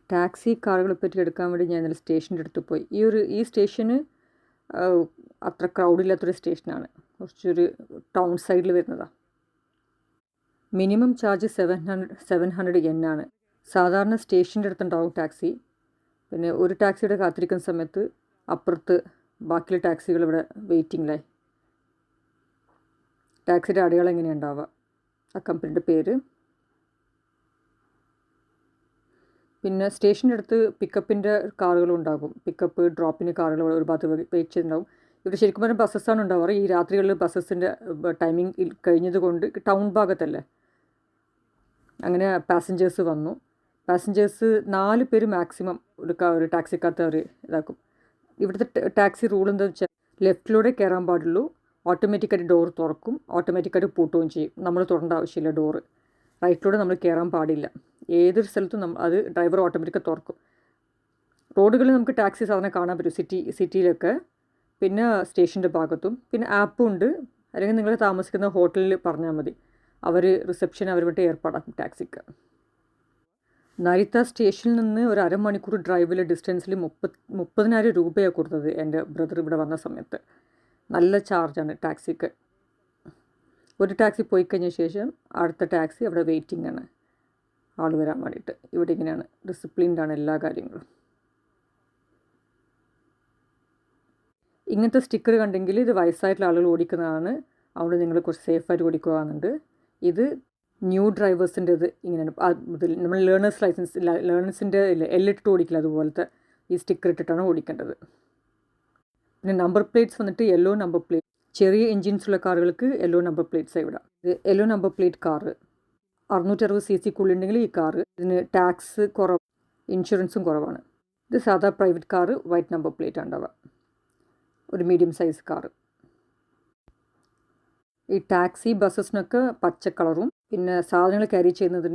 Taxi കാറുകളെ പറ്റി എടുക്കാൻ വേണ്ടി ഞാൻ ഇന്നലെ സ്റ്റേഷൻ്റെ അടുത്ത് പോയി. ഈ സ്റ്റേഷന് അത്ര ക്രൗഡില്ലാത്തൊരു സ്റ്റേഷനാണ്. കുറച്ചൊരു ടൗൺ സൈഡിൽ വരുന്നതാണ്. മിനിമം ചാർജ് 700 yen ആണ്. സാധാരണ സ്റ്റേഷൻ്റെ അടുത്തുണ്ടാവും ടാക്സി. പിന്നെ ഒരു ടാക്സിയുടെ കാത്തിരിക്കുന്ന സമയത്ത് അപ്പുറത്ത് ബാക്കിയുള്ള ടാക്സികൾ ഇവിടെ വെയിറ്റിങ്ങിലായി. ടാക്സിയുടെ അടയാളം എങ്ങനെയാണ് ഉണ്ടാവുക, ആ കമ്പനിയുടെ പേര്. പിന്നെ സ്റ്റേഷൻ്റെ അടുത്ത് പിക്കപ്പിൻ്റെ കാറുകളും ഉണ്ടാകും. പിക്കപ്പ് ഡ്രോപ്പിന് കാറുകൾ ഒരു ഭാഗത്ത് വെയിറ്റ് ചെയ്തിട്ടുണ്ടാവും. ഇവിടെ ശരിക്കും പറഞ്ഞാൽ ബസ്സസ്സാണ് ഉണ്ടാവാറ്. ഈ രാത്രികളിൽ ബസ്സസിൻ്റെ ടൈമിംഗ് കഴിഞ്ഞത് കൊണ്ട് ടൗൺ ഭാഗത്തല്ലേ, അങ്ങനെ പാസഞ്ചേഴ്സ് വന്നു. പാസഞ്ചേഴ്സ് 4 പേര് മാക്സിമം ഒരു ടാക്സിക്കകത്ത് അവർ ഇതാക്കും. ഇവിടുത്തെ ടാക്സി റൂൾ എന്താണെന്ന് വെച്ചാൽ ലെഫ്റ്റിലൂടെ കയറാൻ പാടുള്ളൂ. ഓട്ടോമാറ്റിക്കായിട്ട് ഡോർ തുറക്കും, ഓട്ടോമാറ്റിക്കായിട്ട് പൂട്ടുകയും ചെയ്യും. നമ്മൾ തുറണ്ട ആവശ്യമില്ല ഡോറ്. റൈറ്റിലൂടെ നമ്മൾ കയറാൻ പാടില്ല. ഏതൊരു സ്ഥലത്തും അത് ഡ്രൈവർ ഓട്ടോമാറ്റിക്കായി തുറക്കും. റോഡുകളിൽ നമുക്ക് ടാക്സി സാധാരണ കാണാൻ പറ്റും, സിറ്റിയിലൊക്കെ. പിന്നെ സ്റ്റേഷൻ്റെ ഭാഗത്തും. പിന്നെ ആപ്പും ഉണ്ട്. അല്ലെങ്കിൽ നിങ്ങൾ താമസിക്കുന്ന ഹോട്ടലിൽ പറഞ്ഞാൽ മതി, അവർ റിസപ്ഷൻ അവർ വിട്ട് ഏർപ്പാടാക്കും ടാക്സിക്ക്. നരിത്ത സ്റ്റേഷനിൽ നിന്ന് ഒരു അരമണിക്കൂർ ഡ്രൈവിലെ ഡിസ്റ്റൻസിൽ 30,000 രൂപയാണ് കൊടുത്തത് എൻ്റെ ബ്രദർ ഇവിടെ വന്ന സമയത്ത്. നല്ല ചാർജാണ് ടാക്സിക്ക്. ഒരു ടാക്സി പോയി കഴിഞ്ഞ ശേഷം അടുത്ത ടാക്സി അവിടെ വെയിറ്റിംഗ് ആണ്, ആൾ വരാൻ വേണ്ടിയിട്ട്. ഇവിടെ ഇങ്ങനെയാണ്, ഡിസിപ്ലിൻഡാണ് എല്ലാ കാര്യങ്ങളും. ഇങ്ങനത്തെ സ്റ്റിക്കർ കണ്ടെങ്കിൽ ഇത് വയസ്സായിട്ടുള്ള ആളുകൾ ഓടിക്കുന്നതാണ്, അവിടെ നിങ്ങൾ കുറച്ച് സേഫായിട്ട് ഓടിക്കുകയാണെന്നുണ്ട്. ഇത് ന്യൂ ഡ്രൈവേഴ്സിൻ്റെത് ഇങ്ങനെയാണ്. നമ്മൾ ലേണേഴ്സിൻ്റെ എല്ലിട്ട് ഓടിക്കില്ല, അതുപോലത്തെ ഈ സ്റ്റിക്കർ ഇട്ടിട്ടാണ് ഓടിക്കേണ്ടത്. പിന്നെ നമ്പർ പ്ലേറ്റ്സ് വന്നിട്ട് യെല്ലോ നമ്പർ പ്ലേറ്റ്. ചെറിയ എൻജിൻസുള്ള കാറുകൾക്ക് യെല്ലോ നമ്പർ പ്ലേറ്റ്സ് ഇവിടെ. ഇത് yellow number plate car 660 cc ഈ കാറ്. ഇതിന് ടാക്സ് കുറവ്, ഇൻഷുറൻസും കുറവാണ്. ഇത് സാധാ private car, white number plate ഉണ്ടാവുക. ഒരു മീഡിയം സൈസ് കാറ്. ഈ ടാക്സി ബസ്സസിനൊക്കെ പച്ച കളറും, പിന്നെ സാധനങ്ങൾ ക്യാരി ചെയ്യുന്നതിന്